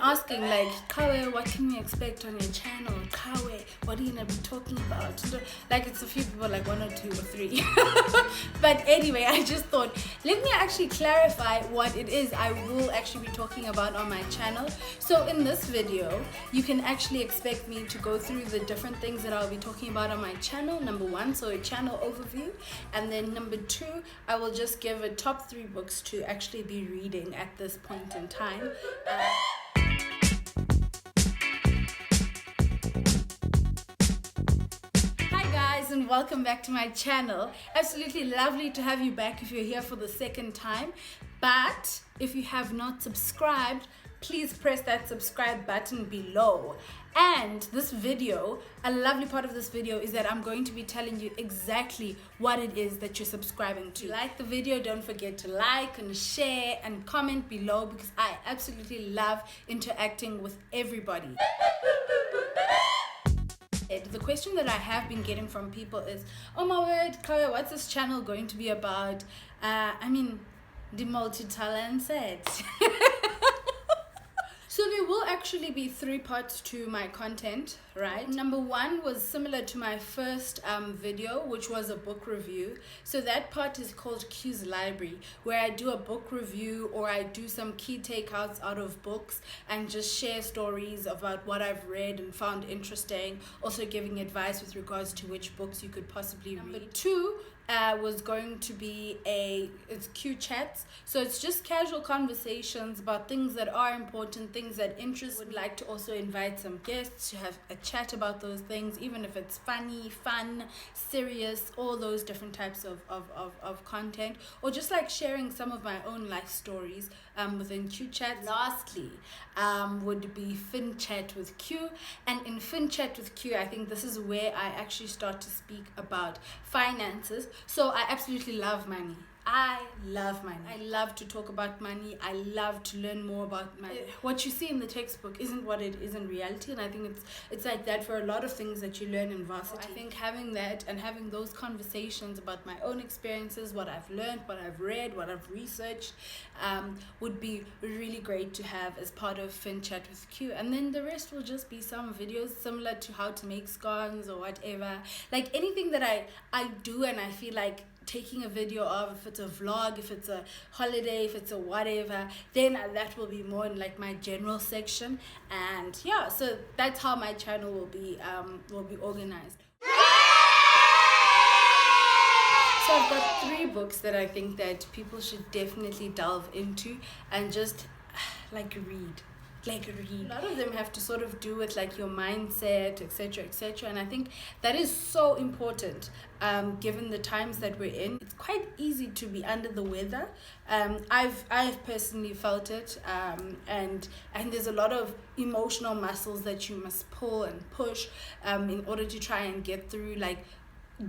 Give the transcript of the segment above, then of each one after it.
asking like, Kawe, what can we expect on your channel? Kawe, what are you gonna be talking about? Like it's a few people, like 1 or 2 or 3. But anyway, I just thought, let me actually clarify what it is I will actually be talking about on my channel. So in this video, you can actually expect me to go through the different things that I'll be talking about on my channel. Number 1, so a channel overview, and then number 2, I will just give a top 3 books to actually be reading at this point in time. Hi guys, and welcome back to my channel. Absolutely lovely to have you back if you're here for the second time. But if you have not subscribed, please press that subscribe button below. And this video, a lovely part of this video is that I'm going to be telling you exactly what it is that you're subscribing to. Like the video, don't forget to like and share and comment below, because I absolutely love interacting with everybody. The question that I have been getting from people is, oh my word, Chloe, what's this channel going to be about? The multi-talented. So there will actually be 3 parts to my content, right? Number 1 was similar to my first video, which was a book review. So that part is called Q's Library, where I do a book review or I do some key takeouts out of books and just share stories about what I've read and found interesting. Also giving advice with regards to which books you could possibly read. Number 2 was going to be it's Q chats. So it's just casual conversations about things that are important, things that interest. Would like to also invite some guests to have a chat about those things, even if it's funny, fun, serious, all those different types of content, or just like sharing some of my own life stories within Q chat. Lastly would be Fin Chat with Q, and in Fin Chat with Q, I think this is where I actually start to speak about finances. So I absolutely love money. I love money. I love to talk about money. I love to learn more about money. What you see in the textbook isn't what it is in reality, and I think it's like that for a lot of things that you learn in varsity. I think having that and having those conversations about my own experiences, what I've learned, what I've read, what I've researched, would be really great to have as part of Fin Chat with Q. And then the rest will just be some videos similar to how to make scones or whatever. Like anything that I do and I feel like taking a video of, if it's a vlog, if it's a holiday, if it's a whatever, then that will be more in like my general section. And yeah, so that's how my channel will be organized. So I've got 3 books that I think that people should definitely delve into and just like read. A lot of them have to sort of do with like your mindset, etc., and I think that is so important given the times that we're in. It's quite easy to be under the weather. I've personally felt it, and there's a lot of emotional muscles that you must pull and push in order to try and get through like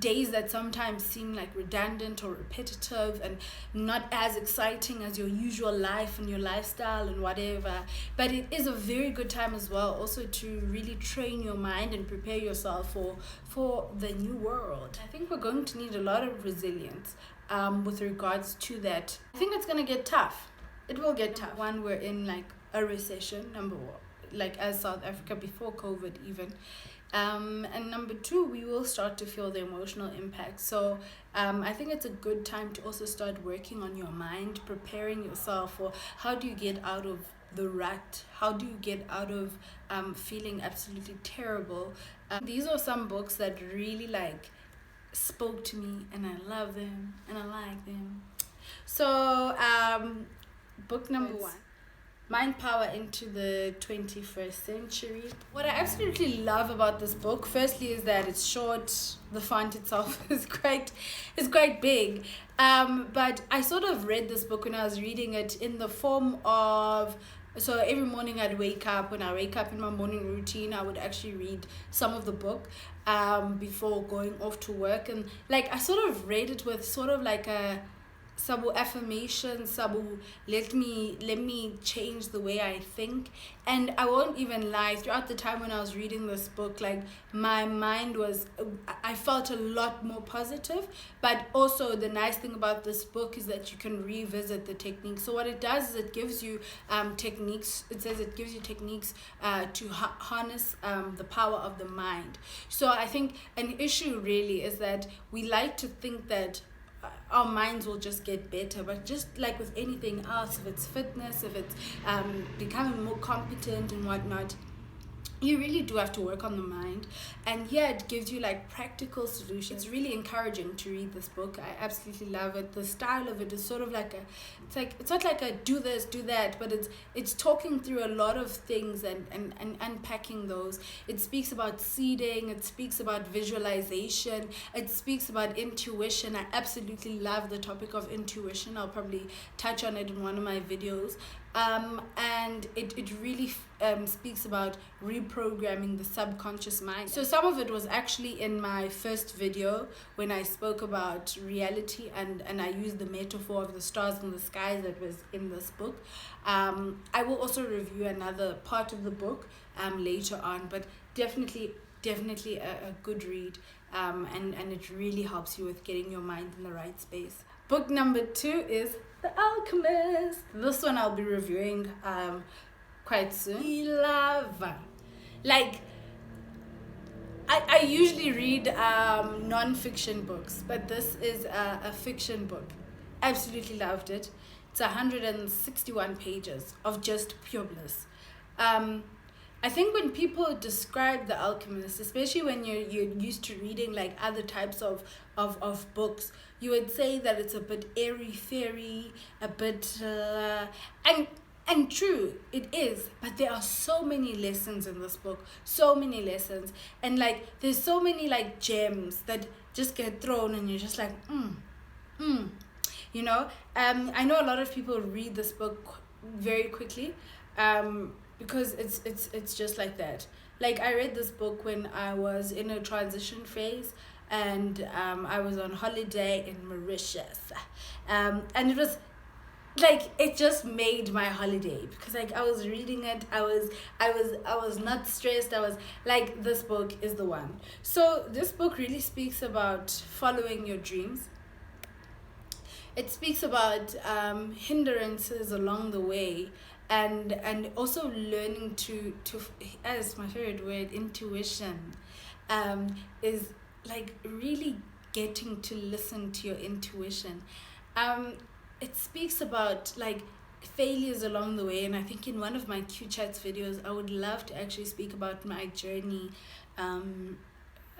days that sometimes seem like redundant or repetitive and not as exciting as your usual life and your lifestyle and whatever. But it is a very good time as well also to really train your mind and prepare yourself for the new world. I think we're going to need a lot of resilience with regards to that. I think it's going to get tough. It will get tough. 1, we're in like a recession, number 1, like as South Africa before COVID even. And number 2, we will start to feel the emotional impact. So I think it's a good time to also start working on your mind, preparing yourself for how do you get out of the rut, how do you get out of feeling absolutely terrible. These are some books that really like spoke to me, and I love them and I like them. So book number 1, Mind Power into the 21st Century. What I absolutely love about this book, firstly, is that it's short. The font itself is quite big. But I sort of read this book when I was reading it in the form of, so every morning I'd wake up. When I wake up in my morning routine, I would actually read some of the book before going off to work. And like I sort of read it with sort of like a sabu affirmation, sabu let me change the way I think. And I won't even lie, throughout the time when I was reading this book, like my mind was, I felt a lot more positive. But also the nice thing about this book is that you can revisit the techniques. So what it does is it gives you techniques. It says it gives you techniques to harness the power of the mind. So I think an issue really is that we like to think that our minds will just get better, but just like with anything else, if it's fitness, if it's becoming more competent and whatnot, you really do have to work on the mind. And here it gives you like practical solutions. It's really encouraging to read this book. I absolutely love it. The style of it is sort of like it's not like a do this, do that, but it's talking through a lot of things and unpacking those. It speaks about seeding, it speaks about visualization, it speaks about intuition. I absolutely love the topic of intuition. I'll probably touch on it in one of my videos. And it really speaks about reprogramming the subconscious mind. So some of it was actually in my first video when I spoke about reality, and I used the metaphor of the stars and the skies that was in this book. I will also review another part of the book later on, but definitely a good read, and it really helps you with getting your mind in the right space. Book number 2 is The Alchemist. This one I'll be reviewing quite soon. Love. Like, I usually read non-fiction books, but this is a fiction book. Absolutely loved it. It's 161 pages of just pure bliss. I think when people describe The Alchemist, especially when you're used to reading like other types of books, you would say that it's a bit airy-fairy, a bit and true, it is, but there are so many lessons in this book, so many lessons, and like there's so many like gems that just get thrown, and you're just like you know. I know a lot of people read this book very quickly, because it's just like that. Like, I read this book when I was in a transition phase, and I was on holiday in Mauritius, and it was like, it just made my holiday, because like I was reading it, I was not stressed. I was like, this book is the one. So this book really speaks about following your dreams. It speaks about hindrances along the way, and also learning to as my favorite word, intuition, is like really getting to listen to your intuition. It speaks about like failures along the way, and I think in one of my Q Chats videos I would love to actually speak about my journey,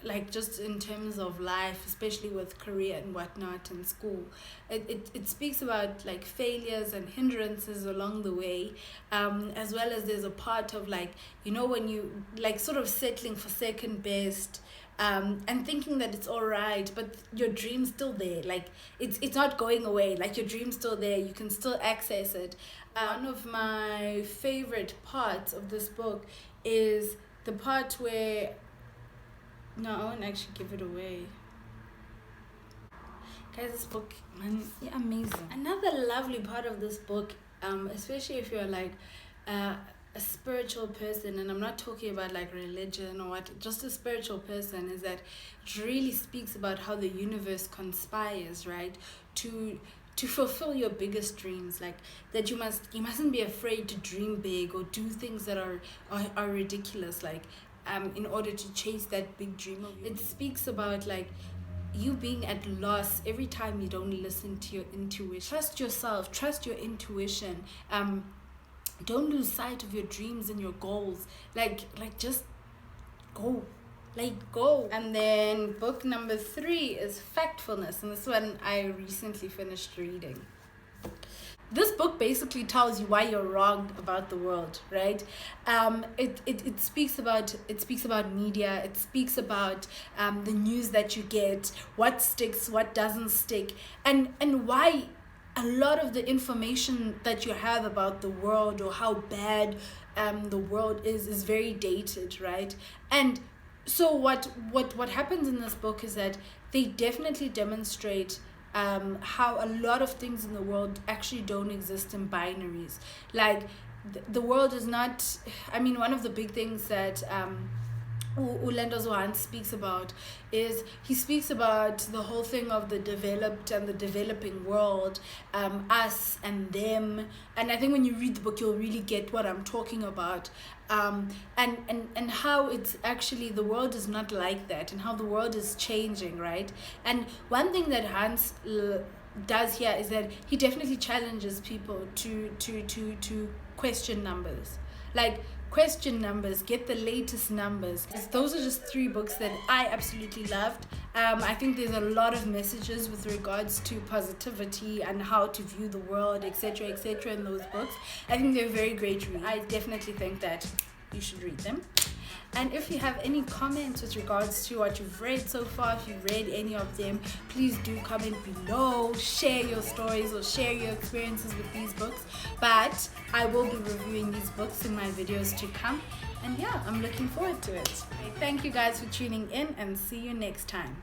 like just in terms of life, especially with career and whatnot and school. It speaks about like failures and hindrances along the way, as well as there's a part of like, you know, when you like sort of settling for second best, and thinking that it's all right, but your dream's still there. Like, it's not going away. Like, your dream's still there. You can still access it. One of my favorite parts of this book is the part where, no, I won't actually give it away. Guys, this book, man, yeah, amazing. Another lovely part of this book, especially if you're like a spiritual person, and I'm not talking about like religion or what, just a spiritual person, is that it really speaks about how the universe conspires, right, to fulfill your biggest dreams. Like, that you mustn't be afraid to dream big or do things that are ridiculous, like in order to chase that big dream of yours. It speaks about like you being at loss every time you don't listen to your intuition. Trust yourself, trust your intuition. Don't lose sight of your dreams and your goals. Like just go. Like, go. And then book number 3 is Factfulness, and this one I recently finished reading. This book basically tells you why you're wrong about the world, right? It speaks about media. It speaks about the news that you get, what sticks, what doesn't stick, and why a lot of the information that you have about the world or how bad the world is very dated, right? And so what happens in this book is that they definitely demonstrate how a lot of things in the world actually don't exist in binaries. Like the world is not, I mean, one of the big things that Ulendo Zohan speaks about is he speaks about the whole thing of the developed and the developing world, us and them. And I think when you read the book, you'll really get what I'm talking about. And how it's actually, the world is not like that, and how the world is changing, right? And one thing that Hans does here is that he definitely challenges people to question numbers. Like, question numbers, get the latest numbers. Those are just 3 books that I absolutely loved. I think there's a lot of messages with regards to positivity and how to view the world, etc., etc. in those books. I think they're very great reads. I definitely think that you should read them. And if you have any comments with regards to what you've read so far, if you've read any of them, please do comment below, share your stories or share your experiences with these books. But I will be reviewing these books in my videos to come. And yeah, I'm looking forward to it. Thank you guys for tuning in, and see you next time.